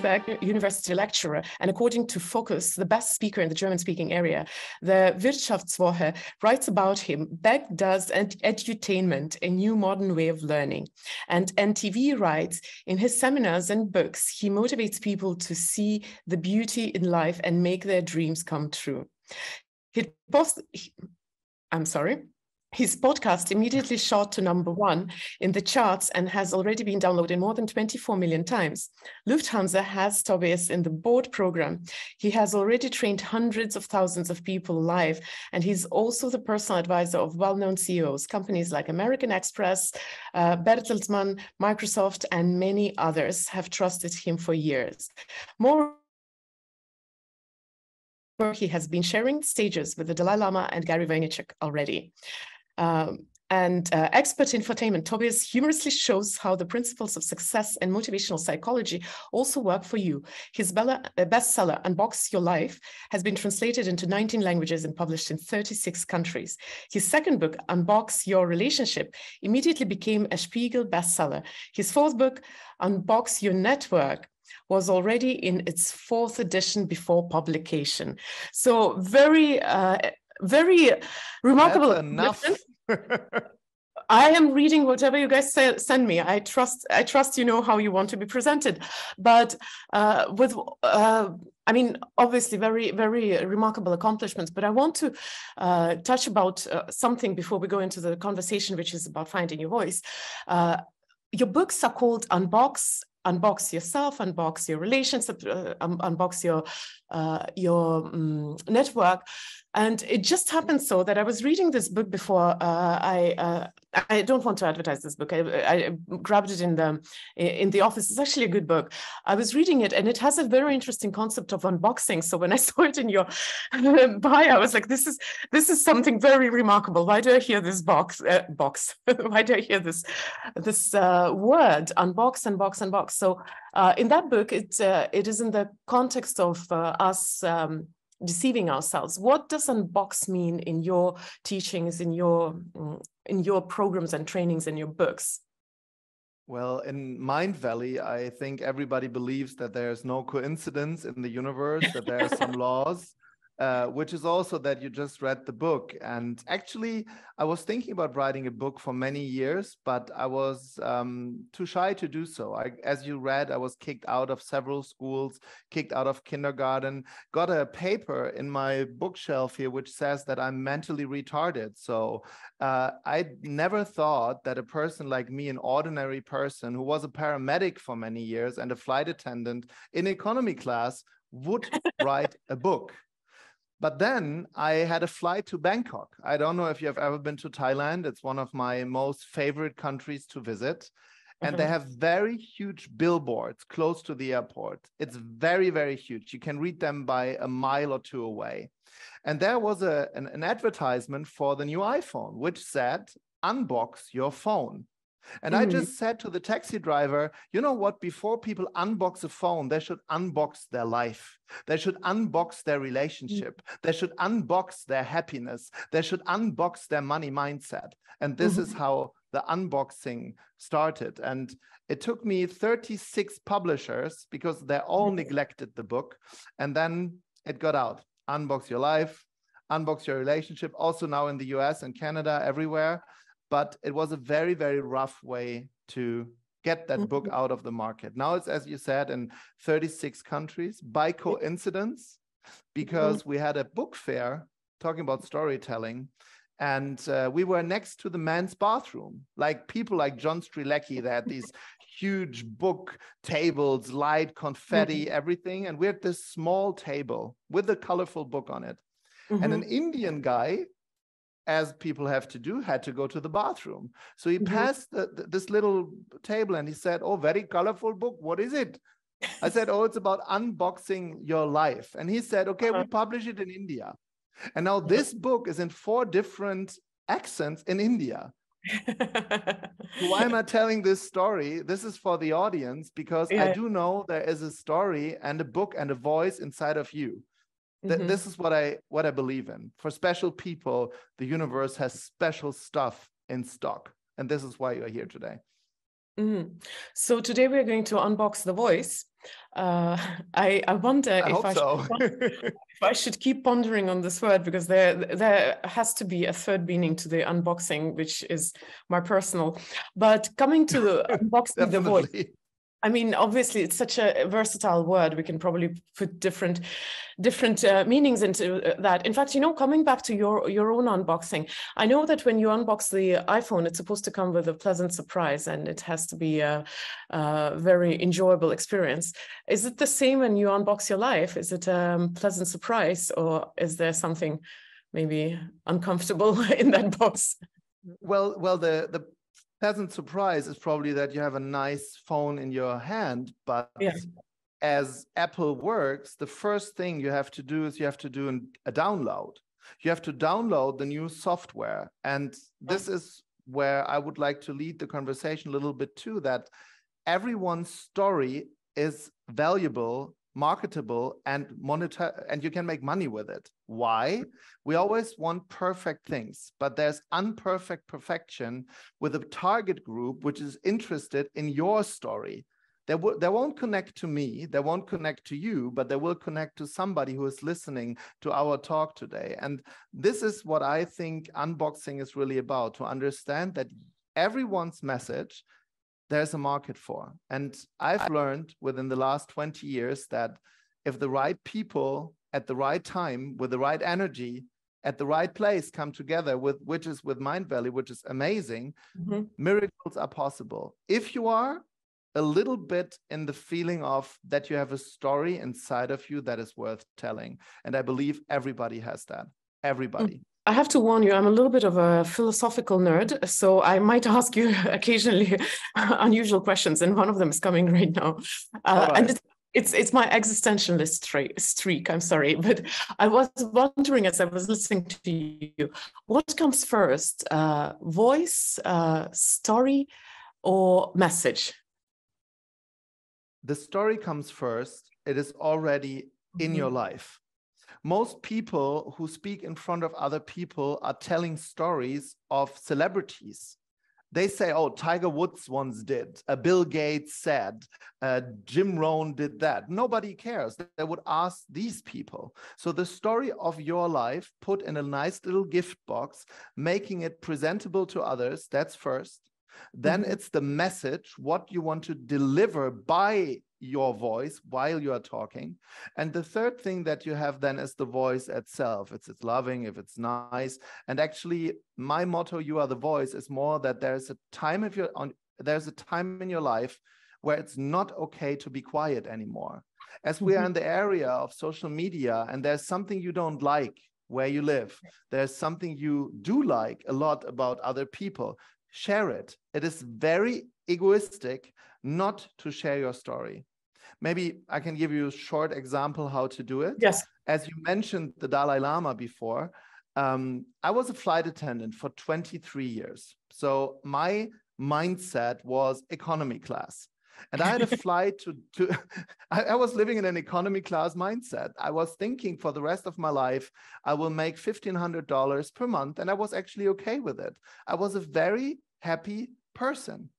Beck, university lecturer, and according to Focus, the best speaker in the German-speaking area. The Wirtschaftswoche writes about him. Beck does edutainment, a new modern way of learning. And NTV writes, in his seminars and books, he motivates people to see the beauty in life and make their dreams come true. His podcast immediately shot to #1 in the charts and has already been downloaded more than 24 million times. Lufthansa has Tobias in the board program. He has already trained hundreds of thousands of people live, and he's also the personal advisor of well-known CEOs, companies like American Express, Bertelsmann, Microsoft, and many others have trusted him for years. More, he has been sharing stages with the Dalai Lama and Gary Vaynerchuk already. Expert in infotainment, Tobias humorously shows how the principles of success and motivational psychology also work for you. His bestseller, Unbox Your Life, has been translated into 19 languages and published in 36 countries. His second book, Unbox Your Relationship, immediately became a Spiegel bestseller. His fourth book, Unbox Your Network, was already in its 4th edition before publication. So very remarkable. That's enough. I am reading whatever you guys send me. I trust you know how you want to be presented. But I mean, obviously very, very remarkable accomplishments, but I want to touch about something before we go into the conversation, which is about finding your voice. Your books are called Unbox Yourself, Unbox Your Relationship, Unbox Your Network. And it just happened so that I was reading this book before. I don't want to advertise this book. I grabbed it in the office. It's actually a good book. I was reading it, and it has a very interesting concept of unboxing. So when I saw it in your bio, I was like, this is something very remarkable. Why do I hear this box? Why do I hear this word unbox, unbox, unbox? So in that book, it is in the context of us deceiving ourselves. What does unbox mean in your teachings, in your programs and trainings, in your books? Well, in Mind Valley, I think everybody believes that there's no coincidence in the universe, that there are some laws, which is also that you just read the book. And actually, I was thinking about writing a book for many years, but I was too shy to do so. As you read, I was kicked out of several schools, kicked out of kindergarten, got a paper in my bookshelf here which says that I'm mentally retarded. So I never thought that a person like me, an ordinary person who was a paramedic for many years and a flight attendant in economy class, would write a book. But then I had a flight to Bangkok. I don't know if you have ever been to Thailand. It's one of my most favorite countries to visit. And they have very huge billboards close to the airport. It's very, very huge. You can read them by a mile or two away. And there was an advertisement for the new iPhone, which said, unbox your phone. And I just said to the taxi driver, you know what, before people unbox a phone, they should unbox their life. They should unbox their relationship. They should unbox their happiness. They should unbox their money mindset. And this is how the unboxing started. And it took me 36 publishers because they all neglected the book. And then it got out. Unbox Your Life, Unbox Your Relationship, also now in the US and Canada, everywhere. But it was a very, very rough way to get that book out of the market. Now it's, as you said, in 36 countries by coincidence, because we had a book fair talking about storytelling. And we were next to the men's bathroom, like people like John Strilecki, that had these huge book tables, light, confetti, everything. And we had this small table with a colorful book on it. And an Indian guy, as people have to do, had to go to the bathroom. So he passed this little table and he said, oh, very colorful book. What is it? I said, oh, it's about unboxing your life. And he said, okay, we publish it in India. And now this book is in 4 different accents in India. So why am I telling this story? This is for the audience, because I do know there is a story and a book and a voice inside of you. This is what I believe in. For special people, the universe has special stuff in stock. And this is why you're here today. So today we're going to unbox the voice. I wonder I if hope so. if I should keep pondering on this word, because there has to be a third meaning to the unboxing, which is my personal. But coming to the unboxing the voice, Definitely. I mean, obviously, it's such a versatile word. We can probably put different meanings into that. In fact, you know, coming back to your own unboxing, I know that when you unbox the iPhone, it's supposed to come with a pleasant surprise, and it has to be a very enjoyable experience. Is it the same when you unbox your life? Is it a pleasant surprise, or is there something maybe uncomfortable in that box? Well, the pleasant surprise is probably that you have a nice phone in your hand, but Yeah. as Apple works, the first thing you have to do is you have to do a download. You have to download the new software. And this is where I would like to lead the conversation a little bit too, that everyone's story is valuable, marketable, and you can make money with it. Why? We always want perfect things, but there's imperfect perfection with a target group which is interested in your story. They won't connect to me, they won't connect to you, but they will connect to somebody who is listening to our talk today. And this is what I think unboxing is really about, to understand that everyone's message there's a market for. And I've learned within the last 20 years that if the right people at the right time, with the right energy, at the right place come together, which is with Mindvalley, which is amazing, miracles are possible. If you are a little bit in the feeling of that you have a story inside of you that is worth telling. And I believe everybody has that. Everybody. I have to warn you, I'm a little bit of a philosophical nerd, so I might ask you occasionally unusual questions, and one of them is coming right now. And it's my existentialist streak, I'm sorry, but I was wondering as I was listening to you, what comes first, voice, story, or message? The story comes first. It is already in your life. Most people who speak in front of other people are telling stories of celebrities. They say, oh, Tiger Woods once did, Bill Gates said, Jim Rohn did that. Nobody cares. They would ask these people. So the story of your life put in a nice little gift box, making it presentable to others, that's first. Then it's the message, what you want to deliver by your voice while you are talking. And the third thing that you have then is the voice itself. If it's loving, if it's nice. And actually, my motto, you are the voice, is more that there's a time in your life where it's not okay to be quiet anymore. As we are in the area of social media and there's something you don't like where you live, there's something you do like a lot about other people, share it. It is very egoistic not to share your story. Maybe I can give you a short example how to do it. Yes. As you mentioned the Dalai Lama before, I was a flight attendant for 23 years. So my mindset was economy class. And I had a flight I was living in an economy class mindset. I was thinking for the rest of my life, I will make $1,500 per month. And I was actually okay with it. I was a very happy person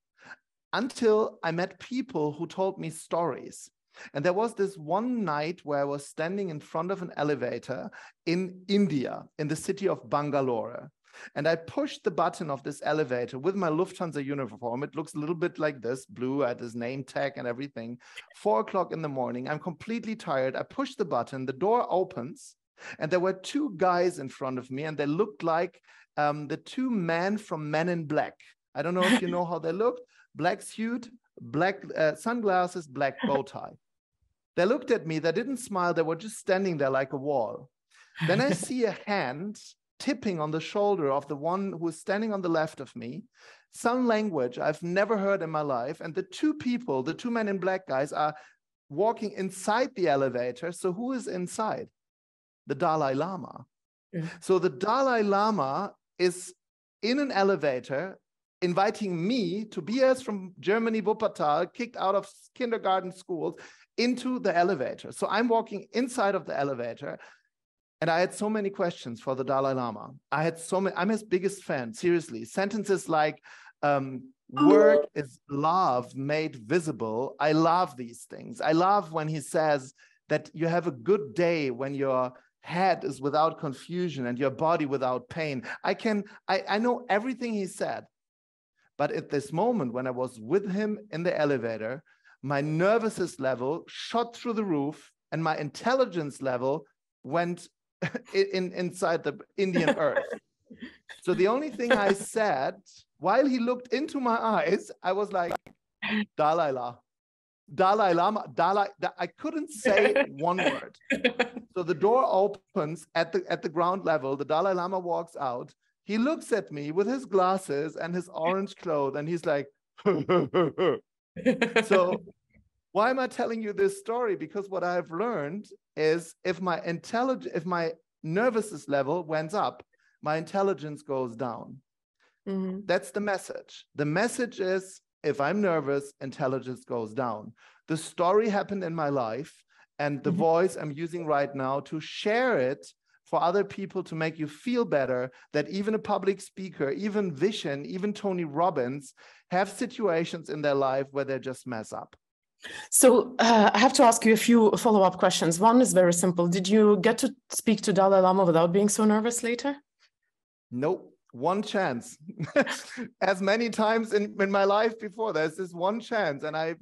until I met people who told me stories. And there was this one night where I was standing in front of an elevator in India, in the city of Bangalore. And I pushed the button of this elevator with my Lufthansa uniform. It looks a little bit like this, blue, at his name tag and everything. 4 o'clock in the morning, I'm completely tired. I push the button, the door opens, and there were two guys in front of me, and they looked like the two men from Men in Black. I don't know if you know how they looked. Black suit, black sunglasses, black bow tie. They looked at me, they didn't smile, they were just standing there like a wall. Then I see a hand tipping on the shoulder of the one who is standing on the left of me, some language I've never heard in my life. And the two people, the two Men in Black guys, are walking inside the elevator. So who is inside? The Dalai Lama. Yeah. So the Dalai Lama is in an elevator inviting me, Tobias from Germany, Wuppertal, kicked out of kindergarten schools, into the elevator. So I'm walking inside of the elevator. And I had so many questions for the Dalai Lama. I'm his biggest fan, seriously. Sentences like, Work is love made visible. I love these things. I love when he says that you have a good day when your head is without confusion and your body without pain. I know everything he said. But at this moment, when I was with him in the elevator, my nervousness level shot through the roof and my intelligence level went inside the Indian earth. So the only thing I said, while he looked into my eyes, I was like, Dalai Lama, Dalai Lama, Dalai. I couldn't say one word. So the door opens at the ground level. The Dalai Lama walks out. He looks at me with his glasses and his orange clothes, and he's like, So why am I telling you this story? Because what I've learned is if my nervousness level went up, my intelligence goes down. Mm-hmm. That's the message. The message is, if I'm nervous, intelligence goes down. The story happened in my life, and the voice I'm using right now to share it for other people to make you feel better, that even a public speaker, even Vishen, even Tony Robbins have situations in their life where they just mess up. So I have to ask you a few follow-up questions. One is very simple. Did you get to speak to Dalai Lama without being so nervous later? Nope. One chance. As many times in my life before, there's this one chance. And I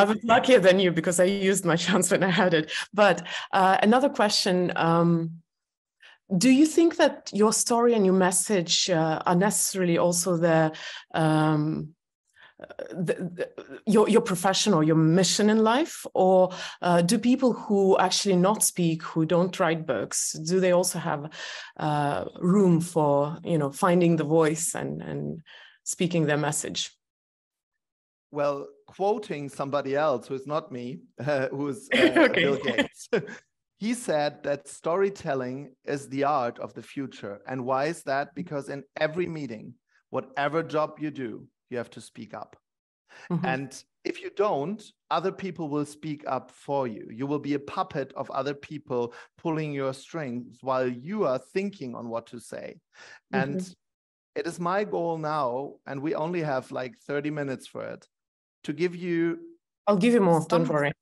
was luckier than you because I used my chance when I had it. But another question, do you think that your story and your message are necessarily also your profession or your mission in life, or do people who actually not speak, who don't write books, do they also have room for finding the voice and speaking their message? Well, quoting somebody else who is not me, who's Bill Gates. He said that storytelling is the art of the future. And why is that? Because in every meeting, whatever job you do, you have to speak up. Mm-hmm. And if you don't, other people will speak up for you. You will be a puppet of other people pulling your strings while you are thinking on what to say. Mm-hmm. And it is my goal now, and we only have like 30 minutes for it, to give you... I'll give you more, don't worry.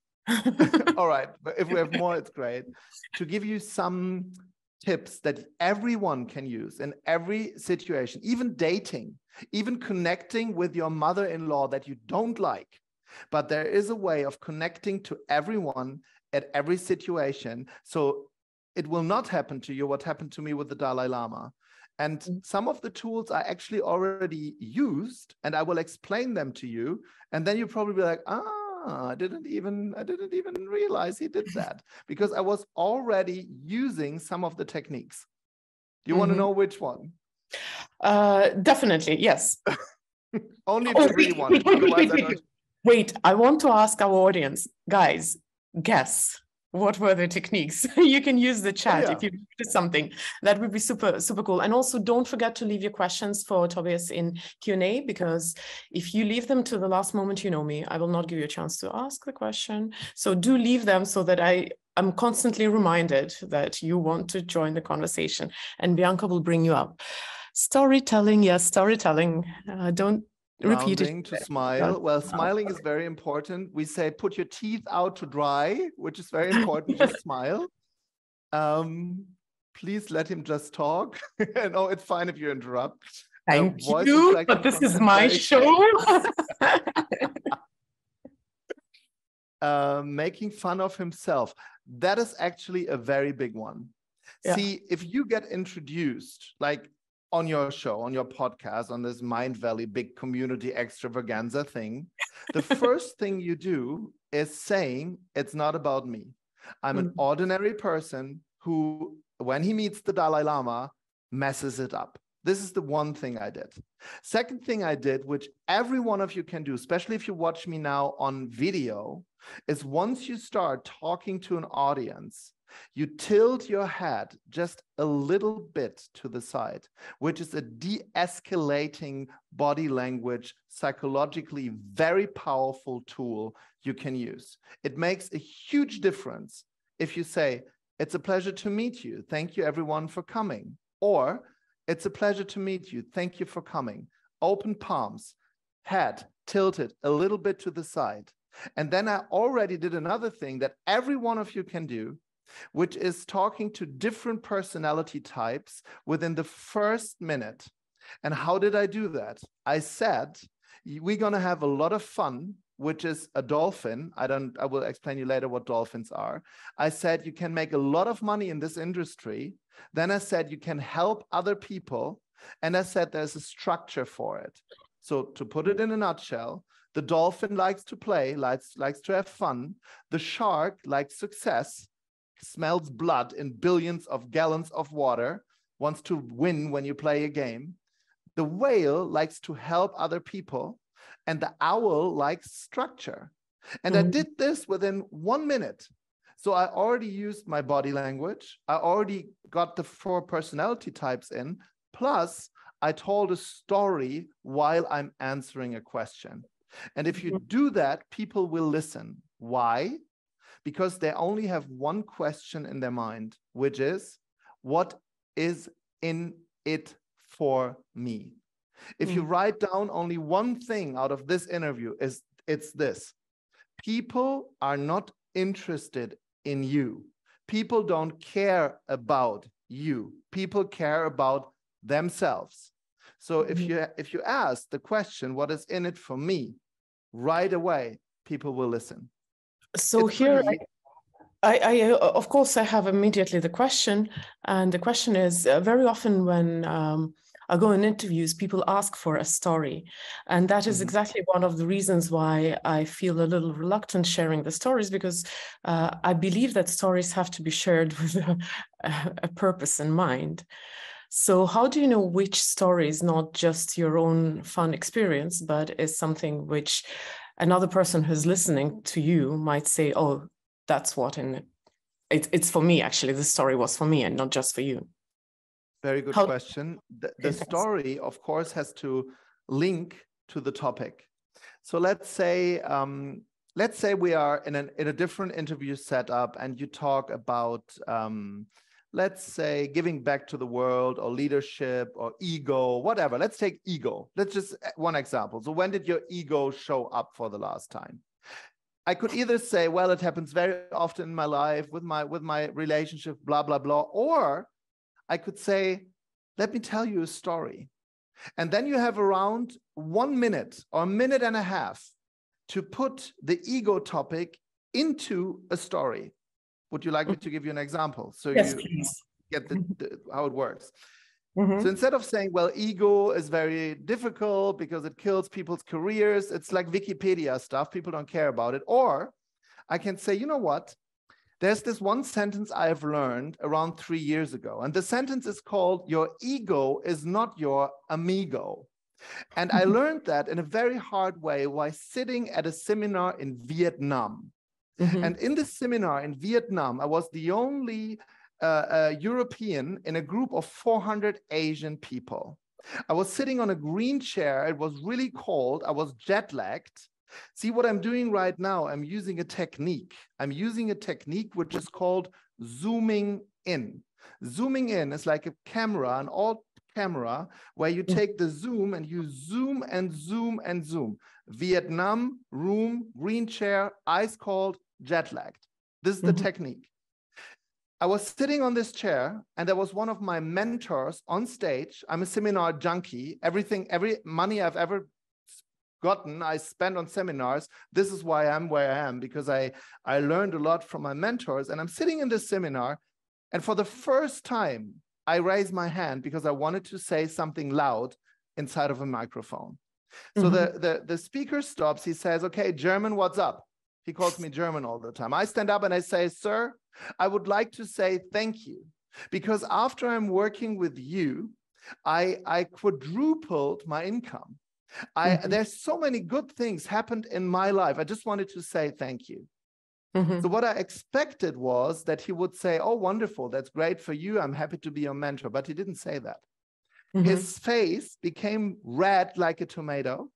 All right, but if we have more, it's great. To give you some tips that everyone can use in every situation, even dating, even connecting with your mother-in-law that you don't like. But there is a way of connecting to everyone at every situation. So it will not happen to you what happened to me with the Dalai Lama. And some of the tools I actually already used, and I will explain them to you. And then you'll probably be like, I didn't even realize he did that, because I was already using some of the techniques. Do you want to know which one? Definitely, yes. Only if you really want it. Otherwise, wait, I want to ask our audience, guys, guess. What were the techniques? You can use the chat if you notice something. That would be super, super cool. And also don't forget to leave your questions for Tobias in Q&A, because if you leave them to the last moment, you know me, I will not give you a chance to ask the question. So do leave them so that I'm constantly reminded that you want to join the conversation, and Bianca will bring you up. Storytelling, yes, storytelling. Don't repeat it. To smile. Well, smiling is very important. We say put your teeth out to dry, which is very important. Just smile. Please let him just talk. No, it's fine if you interrupt. Thank you, but this is my show. Making fun of himself. That is actually a very big one. Yeah. See, if you get introduced, like on your show, on your podcast, on this Mind Valley big community extravaganza thing, the first thing you do is saying, it's not about me. I'm an ordinary person who, when he meets the Dalai Lama, messes it up. This is the one thing I did. Second thing I did, which every one of you can do, especially if you watch me now on video, is once you start talking to an audience, you tilt your head just a little bit to the side, which is a de-escalating body language, psychologically very powerful tool you can use. It makes a huge difference if you say, it's a pleasure to meet you. Thank you everyone for coming. Or, it's a pleasure to meet you. Thank you for coming. Open palms. head tilted a little bit to the side. And then I already did another thing that every one of you can do, which is talking to different personality types within the first minute. And how did I do that? I said, we're going to have a lot of fun, which is a dolphin. I will explain you later what dolphins are. I said, you can make a lot of money in this industry. Then I said, you can help other people. And I said, there's a structure for it. So to put it in a nutshell, the dolphin likes to play, likes to have fun. The shark likes success, smells blood in billions of gallons of water, wants to win when you play a game. The whale likes to help other people, and the owl likes structure. And I did this within 1 minute. So I already used my body language. I already got the 4 personality types in, plus I told a story while I'm answering a question. And if you do that, people will listen. Why? Because they only have one question in their mind, which is, what is in it for me? If you write down only one thing out of this interview, it's this: people are not interested in you. People don't care about you. People care about themselves. So if you ask the question, what is in it for me, right away, people will listen. So it's here, pretty... I of course, I have immediately the question. And the question is, very often when I go in interviews, people ask for a story. And that is exactly one of the reasons why I feel a little reluctant sharing the stories, because I believe that stories have to be shared with a purpose in mind. So how do you know which story is not just your own fun experience, but is something which another person who's listening to you might say, oh, that's what it's for me, actually. The story was for me and not just for you. Very good question. The story, of course, has to link to the topic. So let's say we are in a different interview setup, and you talk about, let's say, giving back to the world, or leadership, or ego, whatever. Let's take ego. Let's just one example. So when did your ego show up for the last time? I could either say, well, it happens very often in my life with my relationship, blah, blah, blah. Or I could say, let me tell you a story. And then you have around 1 minute or a minute and a half to put the ego topic into a story. Would you like me to give you an example? So yes, you please. get how it works. So instead of saying, well, ego is very difficult because it kills people's careers, it's like Wikipedia stuff, people don't care about it. Or I can say, you know what? There's this one sentence I've learned around 3 years ago. And the sentence is called, your ego is not your amigo. And I learned that in a very hard way while sitting at a seminar in Vietnam. And in this seminar in Vietnam, I was the only European in a group of 400 Asian people. I was sitting on a green chair. It was really cold. I was jet lagged. See what I'm doing right now? I'm using a technique. I'm using a technique which is called zooming in. Zooming in is like a camera, an old camera, where you take the zoom and you zoom and zoom and zoom. Vietnam, room, green chair, ice cold, jet lagged. This is the technique. I was sitting on this chair, and there was one of my mentors on stage. I'm a seminar junkie. Every money I've ever gotten, I spend on seminars. This is why I'm where I am, because I learned a lot from my mentors. And I'm sitting in this seminar, and for the first time, I raised my hand because I wanted to say something loud inside of a microphone. So the speaker stops. He says, okay, German, what's up? He calls me German all the time. I stand up and I say, sir, I would like to say thank you, because after I'm working with you, I quadrupled my income. There's so many good things happened in my life. I just wanted to say thank you. So what I expected was that he would say, oh, wonderful, that's great for you. I'm happy to be your mentor. But he didn't say that. His face became red like a tomato.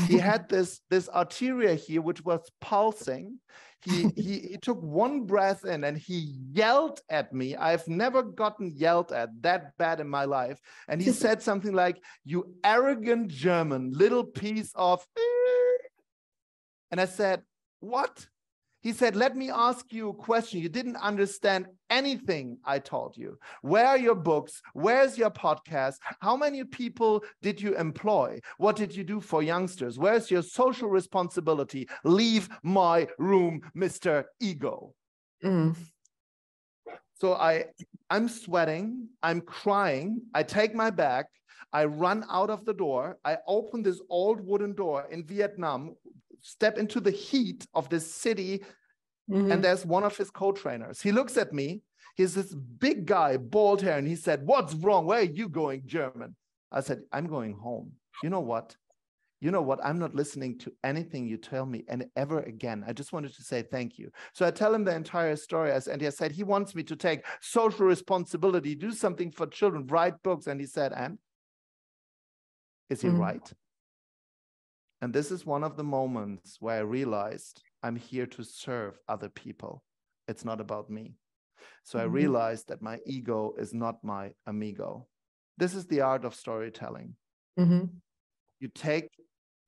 He had this arteria here, which was pulsing. He took one breath in and he yelled at me. I've never gotten yelled at that bad in my life. And he said something like, "You arrogant German, little piece of..." And I said, "What?" He said, "Let me ask you a question. You didn't understand anything I told you. Where are your books? Where's your podcast? How many people did you employ? What did you do for youngsters? Where's your social responsibility? Leave my room, Mr. Ego." Mm. So I'm sweating, I'm crying, I take my bag, I run out of the door, I open this old wooden door in Vietnam, step into the heat of this city, and there's one of his co-trainers. He looks at me, he's this big guy, bald hair, and he said, "What's wrong? Where are you going, German?" I said, "I'm going home. You know what? I'm not listening to anything you tell me and ever again. I just wanted to say thank you." So I tell him the entire story, and he said he wants me to take social responsibility, do something for children, write books. And he said, "And is he right?" And this is one of the moments where I realized I'm here to serve other people. It's not about me. So I realized that my ego is not my amigo. This is the art of storytelling. You take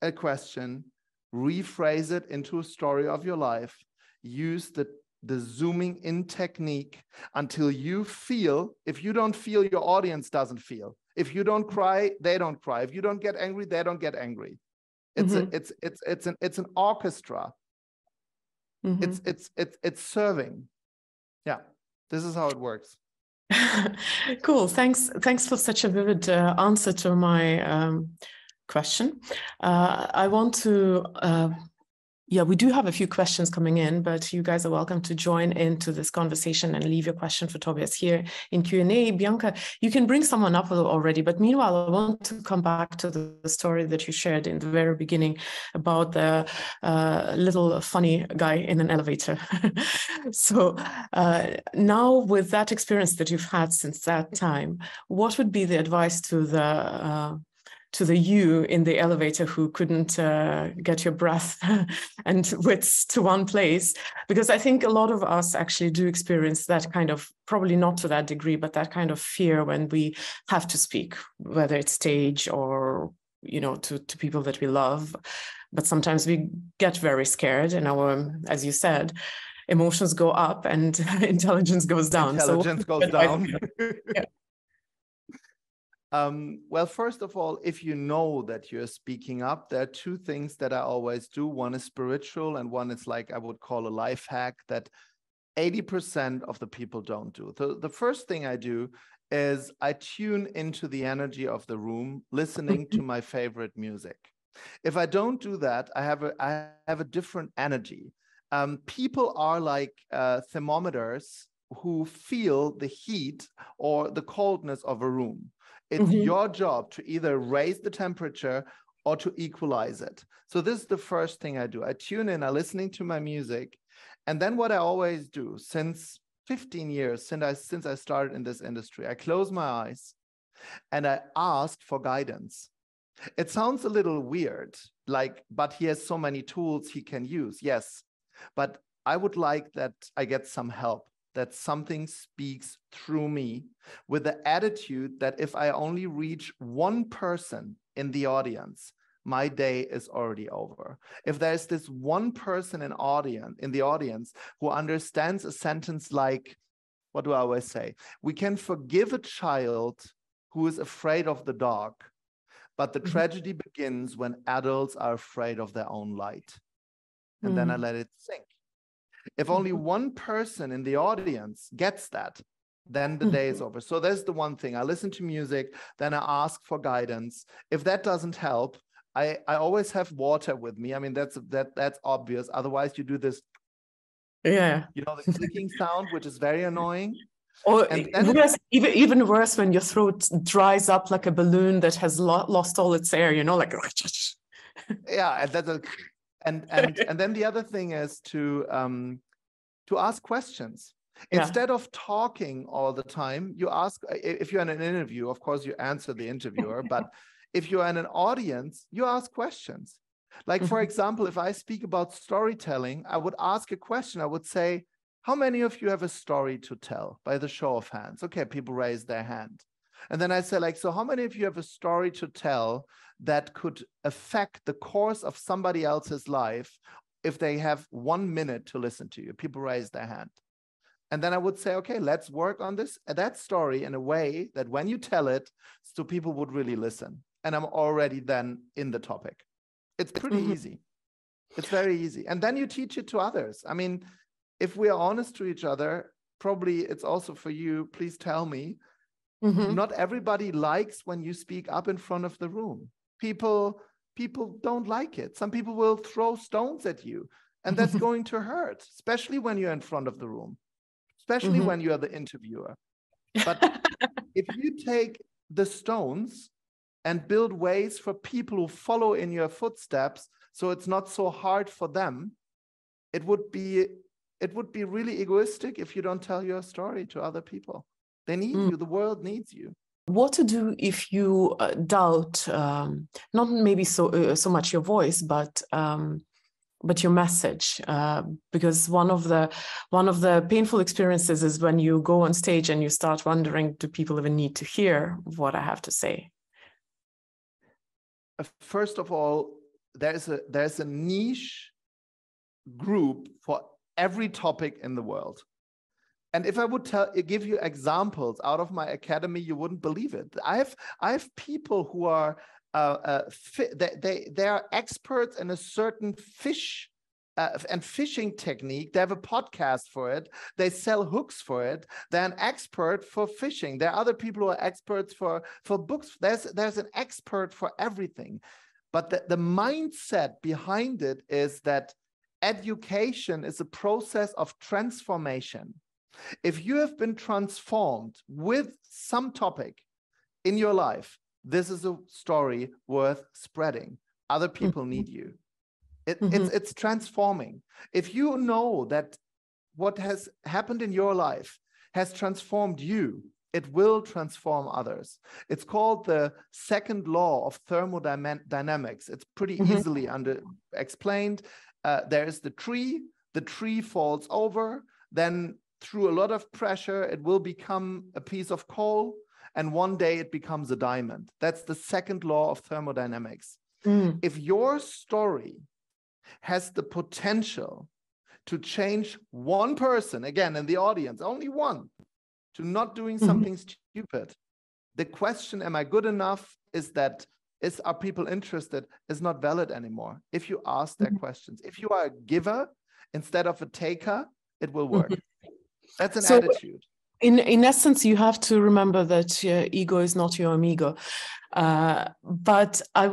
a question, rephrase it into a story of your life, use the zooming in technique until you feel. If you don't feel, your audience doesn't feel. If you don't cry, they don't cry. If you don't get angry, they don't get angry. It's an orchestra. It's serving. Yeah, this is how it works. Cool. Thanks for such a vivid answer to my question. I want to yeah, we do have a few questions coming in, but you guys are welcome to join into this conversation and leave your question for Tobias here in Q&A. Bianca, you can bring someone up already, but meanwhile, I want to come back to the story that you shared in the very beginning about the little funny guy in an elevator. So now with that experience that you've had since that time, what would be the advice to the you in the elevator who couldn't get your breath and wits to one place? Because I think a lot of us actually do experience that kind of, probably not to that degree, but that kind of fear when we have to speak, whether it's stage or, you know, to people that we love. But sometimes we get very scared and our, as you said, emotions go up and intelligence goes down. Intelligence goes down. Yeah. Well, first of all, if you know that you're speaking up, there are two things that I always do. One is spiritual and one is like I would call a life hack that 80% of the people don't do. The first thing I do is I tune into the energy of the room, listening to my favorite music. If I don't do that, I have a different energy. People are like thermometers who feel the heat or the coldness of a room. It's your job to either raise the temperature or to equalize it. So this is the first thing I do. I tune in, I'm listening to my music. And then what I always do since 15 years, since I started in this industry, I close my eyes and I ask for guidance. It sounds a little weird, but he has so many tools he can use. Yes, but I would like that I get some help, that something speaks through me with the attitude that if I only reach one person in the audience, my day is already over. If there's this one person in the audience who understands a sentence like, what do I always say? We can forgive a child who is afraid of the dark, but the tragedy begins when adults are afraid of their own light. And then I let it sink. If only one person in the audience gets that, then the day is over. So there's the one thing. I listen to music, then I ask for guidance. If that doesn't help, I always have water with me. I mean, that's obvious. Otherwise, you do this, yeah, you know, the clicking sound, which is very annoying. Or even worse when your throat dries up like a balloon that has lost all its air, you know, like. Yeah, and that's and then the other thing is to ask questions. Yeah. Instead of talking all the time, you ask. If you're in an interview, of course, you answer the interviewer. But if you're in an audience, you ask questions. Like, for example, if I speak about storytelling, I would ask a question. I would say, how many of you have a story to tell? By the show of hands. Okay, people raise their hand. And then I say, like, so how many of you have a story to tell that could affect the course of somebody else's life if they have 1 minute to listen to you? People raise their hand. And then I would say, okay, let's work on that story in a way that when you tell it, so people would really listen. And I'm already then in the topic. It's pretty easy. It's very easy. And then you teach it to others. I mean, if we are honest to each other, probably it's also for you, please tell me, not everybody likes when you speak up in front of the room. People don't like it. Some people will throw stones at you, and that's going to hurt, especially when you're in front of the room, especially when you are the interviewer. But if you take the stones and build ways for people who follow in your footsteps, so it's not so hard for them, it would be really egoistic if you don't tell your story to other people. They need you. The world needs you. What to do if you doubt, not maybe so much your voice, but your message? Because one of the painful experiences is when you go on stage and you start wondering, do people even need to hear what I have to say? First of all, there's a niche group for every topic in the world. And if I would give you examples out of my academy, you wouldn't believe it. I have people who are they are experts in a certain fish and fishing technique. They have a podcast for it. They sell hooks for it. They're an expert for fishing. There are other people who are experts for books. There's an expert for everything. But the mindset behind it is that education is a process of transformation. If you have been transformed with some topic in your life, this is a story worth spreading. Other people need you. It's transforming. If you know that what has happened in your life has transformed you, it will transform others. It's called the second law of thermodynamics. It's pretty easily explained. There is the tree falls over, then through a lot of pressure, it will become a piece of coal, and one day it becomes a diamond. That's the second law of thermodynamics. If your story has the potential to change one person, again, in the audience, only one, to not doing something stupid, the question, am I good enough, are people interested, is not valid anymore. If you ask their questions, if you are a giver instead of a taker, it will work. That's an attitude. In essence, you have to remember that your ego is not your amigo. But I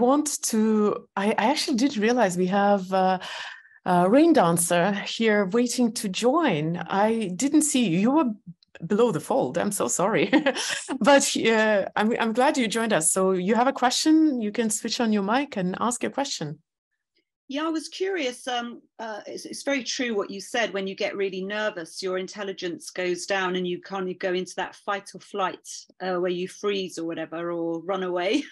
actually did realize we have a rain dancer here waiting to join. I didn't see you. You were below the fold. I'm so sorry. But I'm glad you joined us. So you have a question, you can switch on your mic and ask your question. Yeah, I was curious. It's very true what you said. When you get really nervous, your intelligence goes down and you kind of go into that fight or flight where you freeze or whatever, or run away,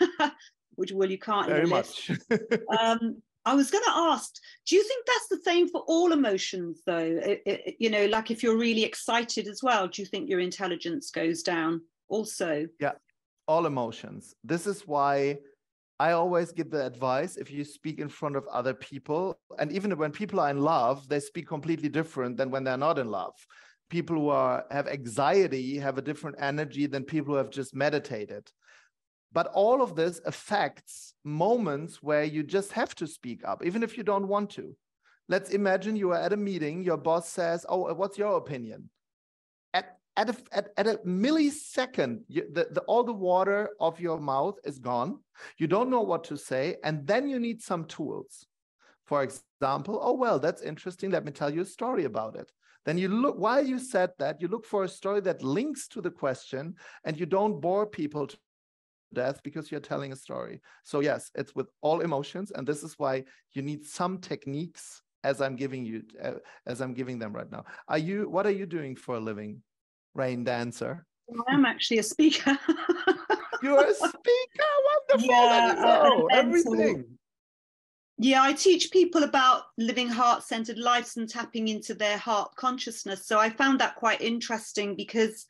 which, well, you can't. Very much. I was going to ask, do you think that's the same for all emotions, though? Like if you're really excited as well, do you think your intelligence goes down also? Yeah, all emotions. This is why I always give the advice, if you speak in front of other people, and even when people are in love, they speak completely different than when they're not in love. People who have anxiety have a different energy than people who have just meditated. But all of this affects moments where you just have to speak up, even if you don't want to. Let's imagine you are at a meeting, your boss says, oh, what's your opinion? At a millisecond, all the water of your mouth is gone. You don't know what to say. And then you need some tools. For example, oh, well, that's interesting. Let me tell you a story about it. Then you look, while you said that, you look for a story that links to the question, and you don't bore people to death because you're telling a story. So yes, it's with all emotions. And this is why you need some techniques as I'm giving them right now. What are you doing for a living? Rain dancer. I am actually a speaker. You're a speaker. Wonderful. Yeah, everything. Yeah, I teach people about living heart-centered lives and tapping into their heart consciousness. So I found that quite interesting, because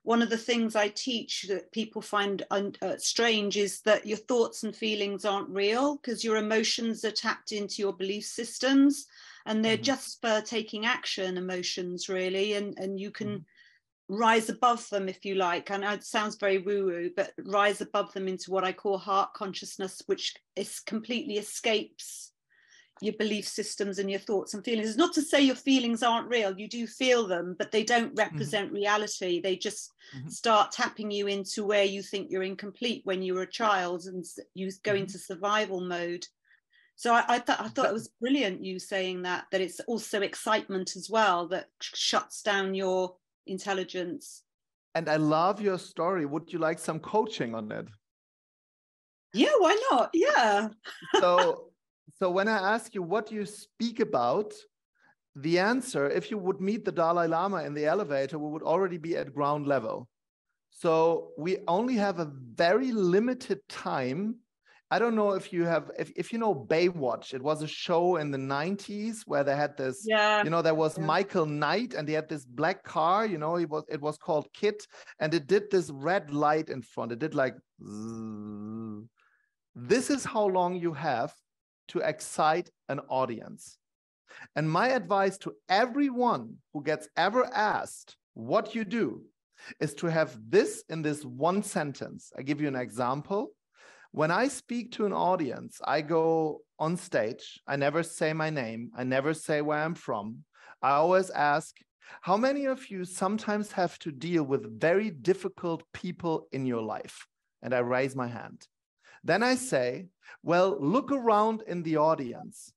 one of the things I teach that people find strange is that your thoughts and feelings aren't real, because your emotions are tapped into your belief systems, and they're just for taking action emotions, really, and you can rise above them, if you like. And it sounds very woo-woo, but rise above them into what I call heart consciousness, which is completely escapes your belief systems and your thoughts and feelings. It's not to say your feelings aren't real, you do feel them, but they don't represent reality. They just start tapping you into where you think you're incomplete when you were a child, and you go into survival mode. So I thought it was brilliant, you saying that it's also excitement as well that shuts down your intelligence. And I love your story. Would you like some coaching on it? Yeah, why not? Yeah. So when I ask you what you speak about, the answer, if you would meet the Dalai Lama in the elevator, we would already be at ground level. So we only have a very limited time. I don't know if you have, if you know Baywatch. It was a show in the 90s where they had this, there was Michael Knight, and he had this black car, it was called Kit, and it did this red light in front. It did like, zzz. This is how long you have to excite an audience. And my advice to everyone who gets ever asked what you do is to have this in this one sentence. I give you an example. When I speak to an audience, I go on stage. I never say my name. I never say where I'm from. I always ask, how many of you sometimes have to deal with very difficult people in your life? And I raise my hand. Then I say, well, look around in the audience.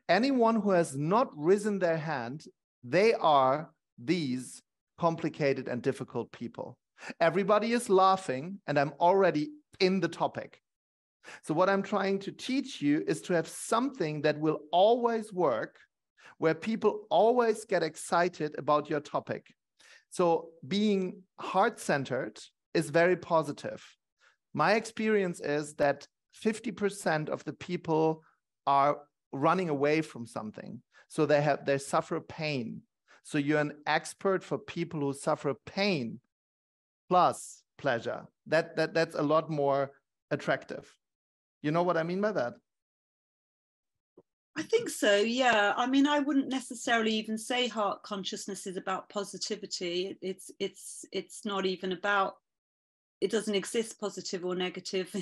Anyone who has not risen their hand, they are these complicated and difficult people. Everybody is laughing, and I'm already in the topic. So what I'm trying to teach you is to have something that will always work, where people always get excited about your topic. So being heart-centered is very positive. My experience is that 50% of the people are running away from something. So they suffer pain. So you're an expert for people who suffer pain plus pleasure. That's a lot more attractive. You know what I mean by that? I think so, yeah. I mean, I wouldn't necessarily even say heart consciousness is about positivity. It's not even about, it doesn't exist positive or negative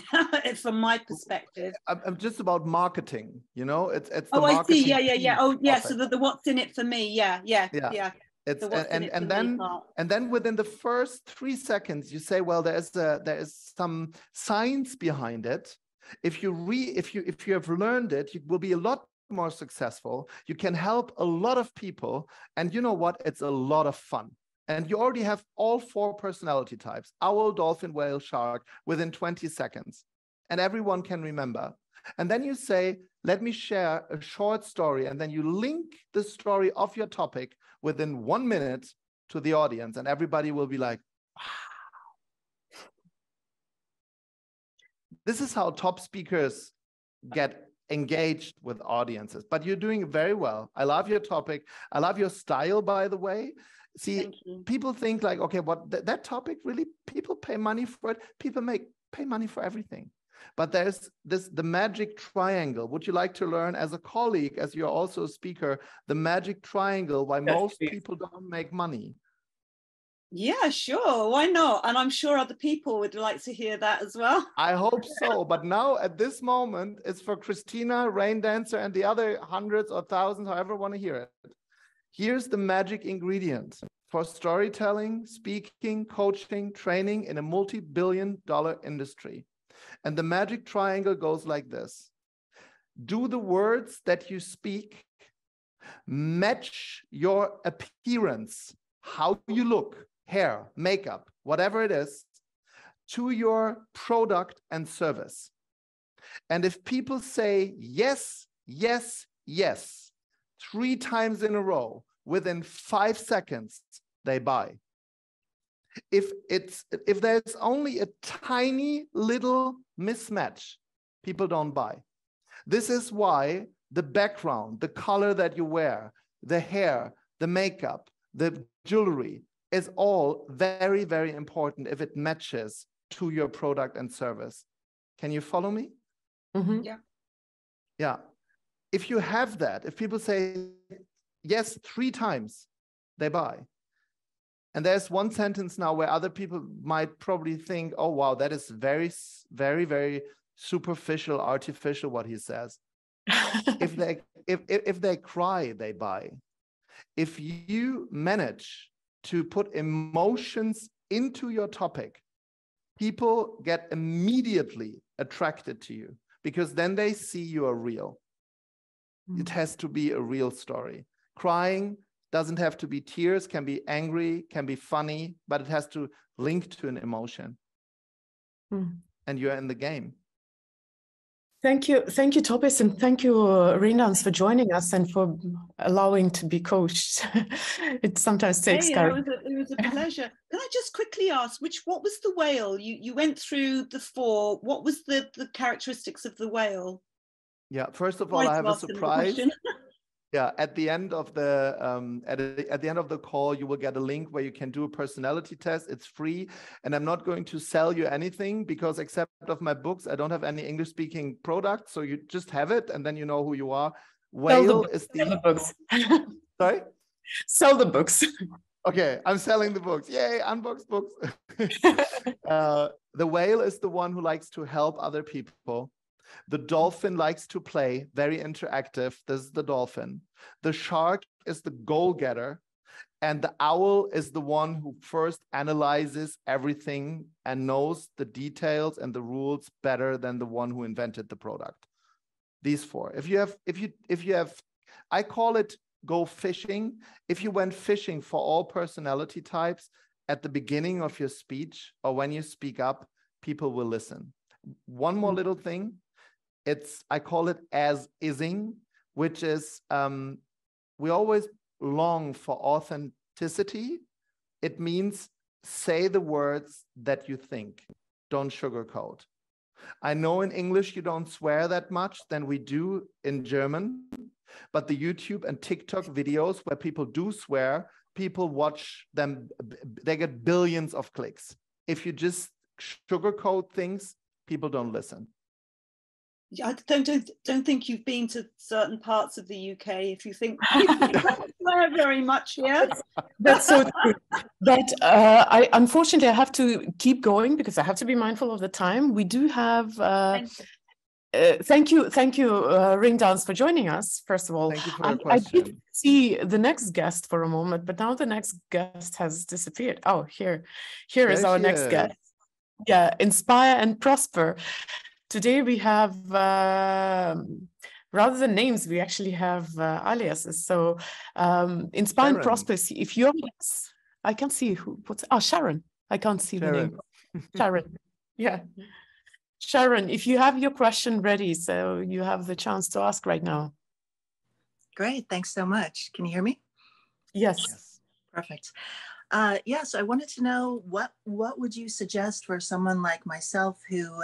from my perspective. I'm just about marketing, it's the I marketing. See, yeah. Oh, yeah. So the what's in it for me, yeah. It's and then within the first 3 seconds, you say, well, there is some science behind it. If you have learned it, you will be a lot more successful. You can help a lot of people, and you know what? It's a lot of fun. And you already have all 4 personality types: owl, dolphin, whale, shark, within 20 seconds. And everyone can remember. And then you say, let me share a short story. And then you link the story of your topic within 1 minute to the audience. And everybody will be like, wow. This is how top speakers get engaged with audiences. But you're doing very well. I love your topic. I love your style, by the way. See, people think like, okay, that topic really, people pay money for it. People pay money for everything. But there's the magic triangle. Would you like to learn as a colleague, as you're also a speaker, the magic triangle, why most people don't make money? Yeah, sure. Why not? And I'm sure other people would like to hear that as well. I hope so. But now at this moment, it's for Christina, Rain Dancer, and the other hundreds or thousands, however want to hear it. Here's the magic ingredient for storytelling, speaking, coaching, training in a multi-billion-dollar industry. And the magic triangle goes like this. Do the words that you speak match your appearance, how you look, hair, makeup, whatever it is, to your product and service. And if people say yes, yes, yes, 3 times in a row, within 5 seconds, they buy. If there's only a tiny little mismatch, people don't buy. This is why the background, the color that you wear, the hair, the makeup, the jewelry is all very, very important if it matches to your product and service. Can you follow me? Mm-hmm. Yeah. Yeah. If you have that, if people say yes 3 times, they buy. And there's one sentence now where other people might probably think, oh, wow, that is very, very, very superficial, artificial, what he says. If they cry, they buy. If you manage to put emotions into your topic, people get immediately attracted to you because then they see you are real. It has to be a real story. Crying doesn't have to be tears, can be angry, can be funny, but it has to link to an emotion. And you're in the game. Thank you, Tobias, and thank you, Relevance, for joining us and for allowing to be coached. It sometimes takes courage. It was a pleasure. Can I just quickly ask, what was the whale? You went through the 4. What was the characteristics of the whale? Yeah, first of all, I have a surprise. Yeah, at the end of the at the end of the call, you will get a link where you can do a personality test. It's free, and I'm not going to sell you anything because except of my books, I don't have any English-speaking products. So you just have it, and then you know who you are. Whale is Sell the books. Sorry? Sell the books. Okay, I'm selling the books. Yay, unbox books. The whale is the one who likes to help other people. The dolphin likes to play, very interactive. This is the dolphin. The shark is the goal-getter. And the owl is the one who first analyzes everything and knows the details and the rules better than the one who invented the product. These 4. If you have, I call it go fishing. If you went fishing for all personality types at the beginning of your speech or when you speak up, people will listen. One more little thing. I call it as-ising, which is we always long for authenticity. It means say the words that you think. Don't sugarcoat. I know in English you don't swear that much than we do in German, but the YouTube and TikTok videos where people do swear, people watch them, they get billions of clicks. If you just sugarcoat things, people don't listen. I don't think you've been to certain parts of the UK if you think people don't swear very much here. That's so true. But unfortunately, I have to keep going because I have to be mindful of the time. We do have. Thank you, Relevance, for joining us. First of all, thank you for your question. I did see the next guest for a moment, but now the next guest has disappeared. Oh, here is our next guest. Yeah, inspire and prosper. Today we have, rather than names, we actually have aliases. So inspire and prosper, if you're, I can see Sharon. I can't see the name. Sharon, yeah. Sharon, if you have your question ready, so you have the chance to ask right now. Great, thanks so much. Can you hear me? Yes. Perfect. Yes, I wanted to know what would you suggest for someone like myself who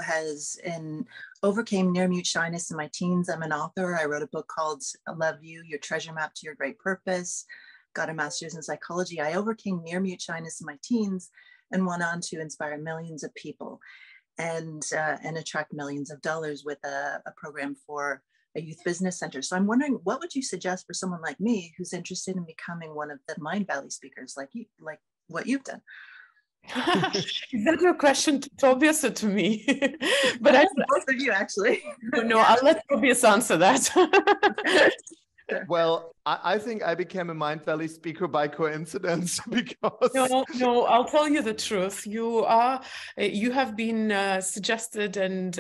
overcame near-mute shyness in my teens. I'm an author. I wrote a book called Love You, Your Treasure Map to Your Great Purpose, got a master's in psychology. I overcame near-mute shyness in my teens and went on to inspire millions of people and attract millions of dollars with a program for a youth business center. So I'm wondering, what would you suggest for someone like me who's interested in becoming one of the Mind Valley speakers like you, like what you've done? Is that your question to Tobias or to me? But both of you, actually. No, I'll let Tobias answer that. Well, I think I became a Mind Valley speaker by coincidence because no, I'll tell you the truth. You have been suggested and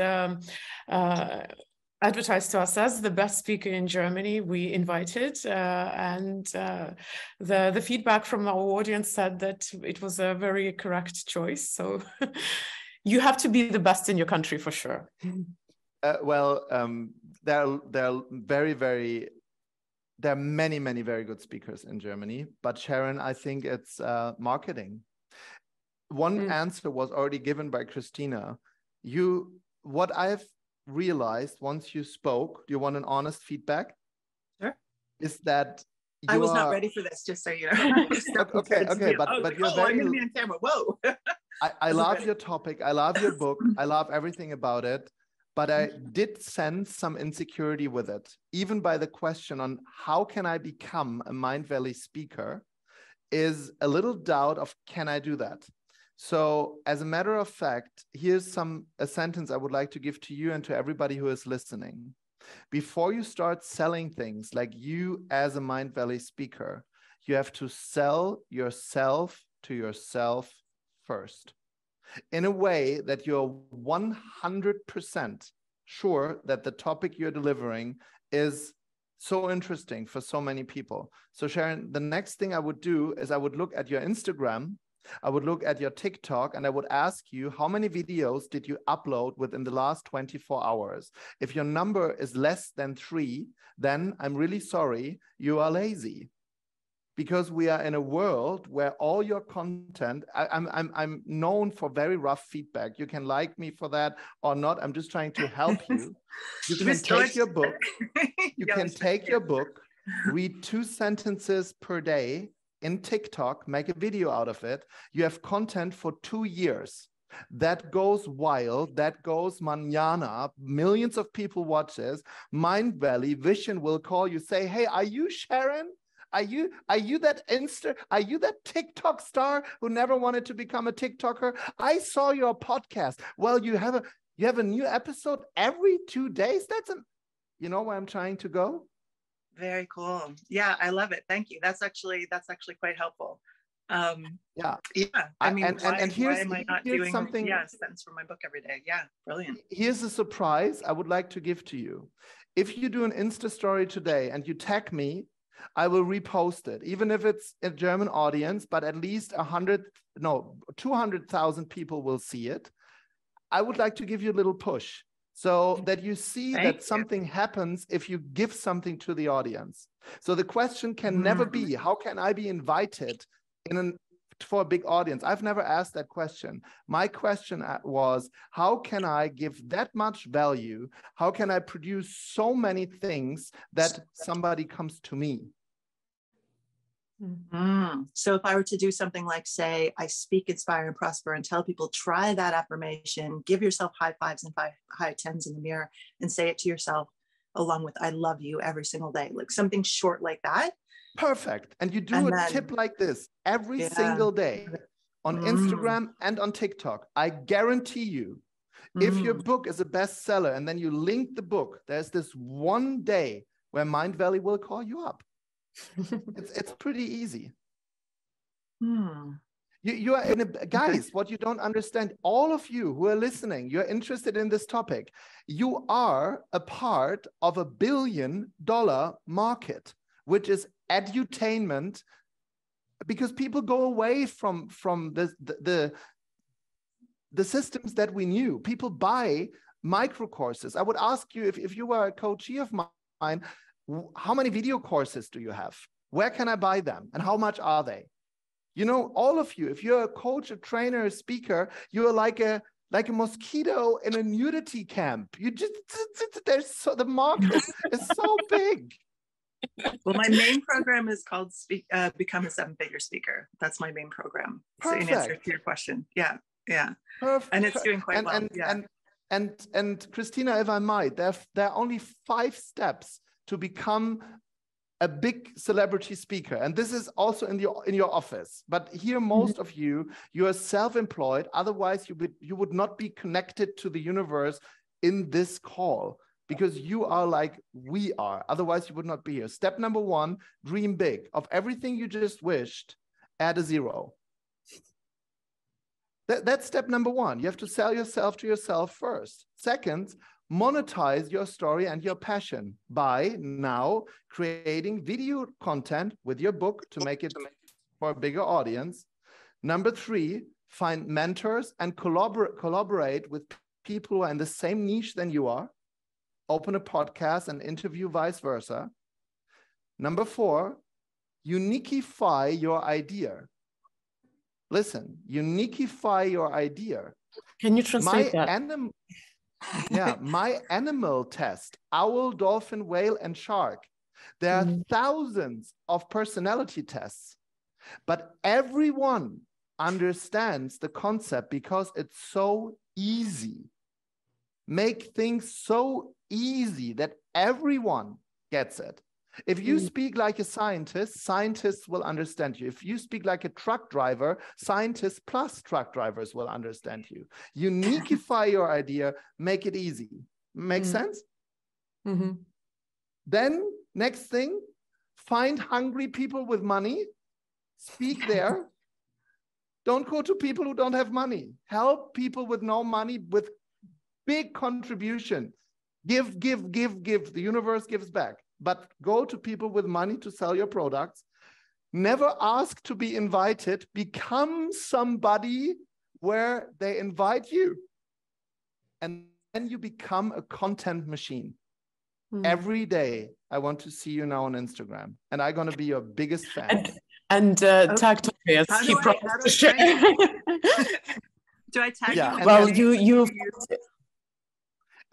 advertised to us as the best speaker in Germany. We invited, and the feedback from our audience said that it was a very correct choice. So you have to be the best in your country for sure. There are many, many very good speakers in Germany, but Sharon, I think it's marketing. One answer was already given by Christina. What I've realized once you spoke, do you want an honest feedback? Sure. Is that I was not ready for this, just so you know. Okay, but you're very. I'm gonna be on camera. Whoa. I love your topic. I love your book. I love everything about it. But I did sense some insecurity with it, even by the question on how can I become a Mind-Valley speaker, is a little doubt of, can I do that? So as a matter of fact, here's a sentence I would like to give to you and to everybody who is listening. Before you start selling things, like you as a Mind-Valley speaker, you have to sell yourself to yourself first, in a way that you're 100% sure that the topic you're delivering is so interesting for so many people. So Sharon, the next thing I would do is I would look at your Instagram, I would look at your TikTok, and I would ask you, how many videos did you upload within the last 24 hours? If your number is less than 3, then I'm really sorry, you are lazy. Because we are in a world where all your content, I'm known for very rough feedback. You can like me for that or not. I'm just trying to help you. You can take your book. You can take your book, read 2 sentences per day in TikTok, make a video out of it. You have content for 2 years. That goes wild, that goes manana, millions of people watch this. Mind-Valley, Vision will call you, say, hey, are you Sharon? Are you that TikTok star who never wanted to become a TikToker? I saw your podcast. Well, you have a new episode every 2 days. You know where I'm trying to go? Very cool. Yeah, I love it. Thank you. That's actually quite helpful. Yeah. I mean, why am I not doing something? Yeah, sentence for my book every day. Yeah, brilliant. Here's a surprise I would like to give to you. If you do an Insta story today and you tag me, I will repost it, even if it's a German audience, but at least 200,000 people will see it. I would like to give you a little push so that you see that something happens if you give something to the audience. So the question can never be, how can I be invited for a big audience? I've never asked that question. My question was, how can I give that much value? How can I produce so many things that somebody comes to me? So if I were to do something like, say, I speak, inspire, and prosper, and tell people, try that affirmation, give yourself high 5s and high 10s in the mirror, and say it to yourself along with I love you every single day, like something short like that. Perfect. And you do a tip like this every single day on Instagram and on TikTok. I guarantee you, if your book is a bestseller and then you link the book, there's this one day where Mind-Valley will call you up. It's pretty easy. You are in a, guys, what you don't understand, all of you who are listening, you're interested in this topic. You are a part of $1 billion market, which is edutainment, because people go away from the systems that we knew. People buy micro courses. I would ask you, if you were a coachee of mine, how many video courses do you have? Where can I buy them? And how much are they? You know, all of you, if you're a coach, a trainer, a speaker, you're like a mosquito in a nudity camp. You just, the market is so big. Well, my main program is called Become a 7-Figure Speaker. That's my main program. Perfect. So in answer to your question. Yeah. Perfect. And it's doing quite well. And Christina, if I might, there are only 5 steps to become a big celebrity speaker. And this is also in your office. But here, most of you are self-employed. Otherwise, you would not be connected to the universe in this call, because you are like we are. Otherwise, you would not be here. Step number 1, dream big. Of everything you just wished, add a 0. That's step number 1. You have to sell yourself to yourself first. Second, monetize your story and your passion by now creating video content with your book to make it for a bigger audience. Number 3, find mentors and collaborate with people who are in the same niche than you are. Open a podcast and interview vice versa. Number 4, uniquify your idea. Listen, uniquify your idea. Can you translate that? Yeah, my animal test, owl, dolphin, whale, and shark. There are thousands of personality tests, but everyone understands the concept because it's so easy. Make things so easy that everyone gets it. If you speak like a scientist, scientists will understand you. If you speak like a truck driver, scientists plus truck drivers will understand you. Uniquify your idea, make it easy. Make sense? Then, next thing, find hungry people with money, speak there. Don't go to people who don't have money. Help people with no money with big contribution. Give, give, give, give. The universe gives back. But go to people with money to sell your products. Never ask to be invited. Become somebody where they invite you. And then you become a content machine. Every day, I want to see you now on Instagram. And I'm going to be your biggest fan. And tag Tobias. He promised to share. Do I tag you? Well, you.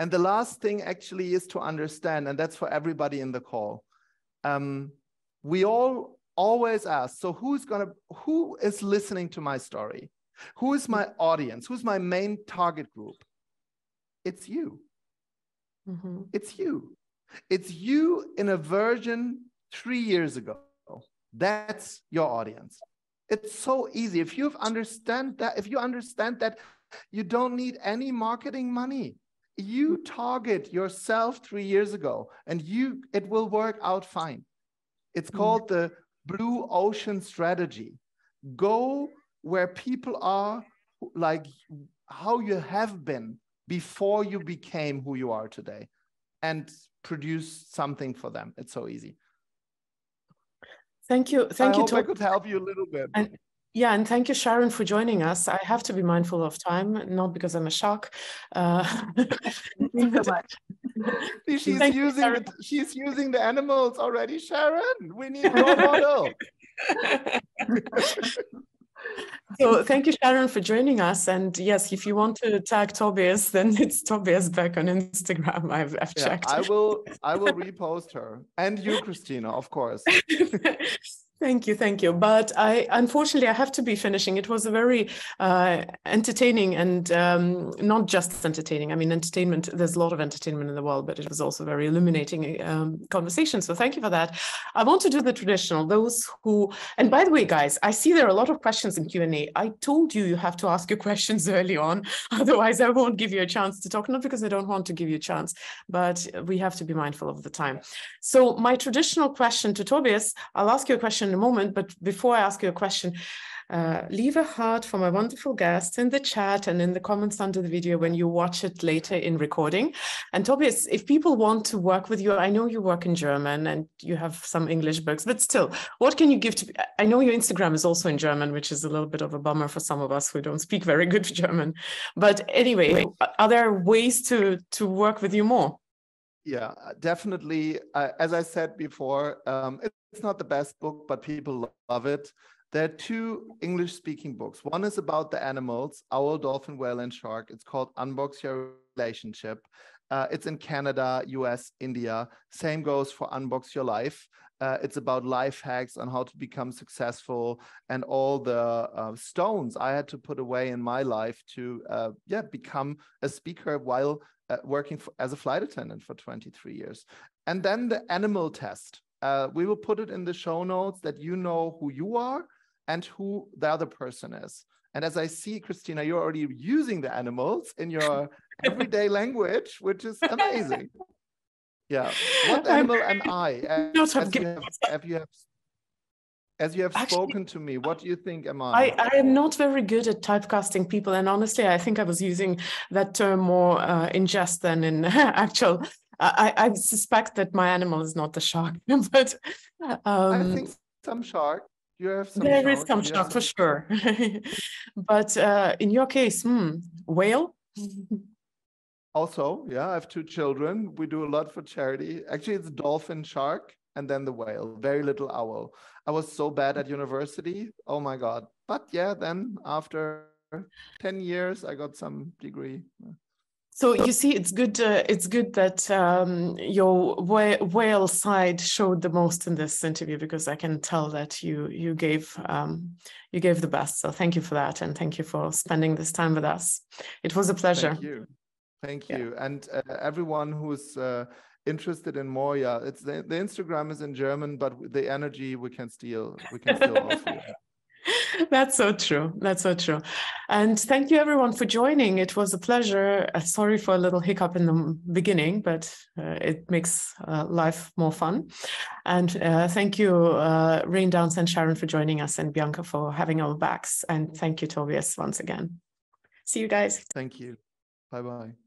And the last thing actually is to understand, and that's for everybody in the call. We all always ask, so who is listening to my story? Who is my audience? Who's my main target group? It's you. It's you. It's you in a version 3 years ago. That's your audience. It's so easy. If you understand that, you don't need any marketing money. You target yourself 3 years ago, and it will work out fine. It's called the blue ocean strategy. Go where people are, like how you have been before you became who you are today, and produce something for them. It's so easy. Thank you. I hope I could help you a little bit. And thank you, Sharon, for joining us. I have to be mindful of time, not because I'm a shark. Thank you so much. She's using the animals already, Sharon. We need a role model. So thank you, Sharon, for joining us. And yes, if you want to tag Tobias, then it's Tobias Beck on Instagram. I've checked. I will repost her, and you, Christina, of course. Thank you. But unfortunately, I have to be finishing. It was a very entertaining and not just entertaining. I mean, entertainment, there's a lot of entertainment in the world, but it was also very illuminating conversation. So thank you for that. I want to do the traditional, and by the way, guys, I see there are a lot of questions in Q&A. I told you have to ask your questions early on. Otherwise, I won't give you a chance to talk, not because I don't want to give you a chance, but we have to be mindful of the time. So my traditional question to Tobias, I'll ask you a question in a moment, but before I ask you a question, leave a heart for my wonderful guest in the chat and in the comments under the video when you watch it later in recording. And Tobias, if people want to work with you, I know you work in German and you have some English books, but still, what can you give to, I know your Instagram is also in German, which is a little bit of a bummer for some of us who don't speak very good German. But anyway, are there ways to work with you more? Yeah, definitely. As I said before, it's not the best book, but people love it. There are 2 English-speaking books. One is about the animals, owl, dolphin, whale, and shark. It's called Unbox Your Relationship. It's in Canada, US, India. Same goes for Unbox Your Life. It's about life hacks on how to become successful and all the stones I had to put away in my life to become a speaker while working as a flight attendant for 23 years. And then the animal test. We will put it in the show notes that you know who you are and who the other person is. And as I see, Christina, you're already using the animals in your everyday language, which is amazing. Yeah. What animal am I? As you have spoken to me, what do you think am I? I am not very good at typecasting people. And honestly, I think I was using that term more in jest than in actual. I suspect that my animal is not the shark, but I think some shark. You have some there is some shark for sure. But in your case, whale? Also, yeah, I have 2 children. We do a lot for charity. Actually, it's dolphin, shark, and then the whale. Very little owl. I was so bad at university. Oh my God. But yeah, then after 10 years, I got some degree. So you see, it's good. It's good that your whale side showed the most in this interview, because I can tell that you gave the best. So thank you for that, and thank you for spending this time with us. It was a pleasure. Thank you, and everyone who's interested in more. Yeah, it's the Instagram is in German, but the energy we can still offer you. That's so true. That's so true. And thank you everyone for joining. It was a pleasure. Sorry for a little hiccup in the beginning, but it makes life more fun. And thank you, Rain Downs and Sharon, for joining us, and Bianca for having our backs. And thank you, Tobias, once again. See you guys. Thank you. Bye-bye.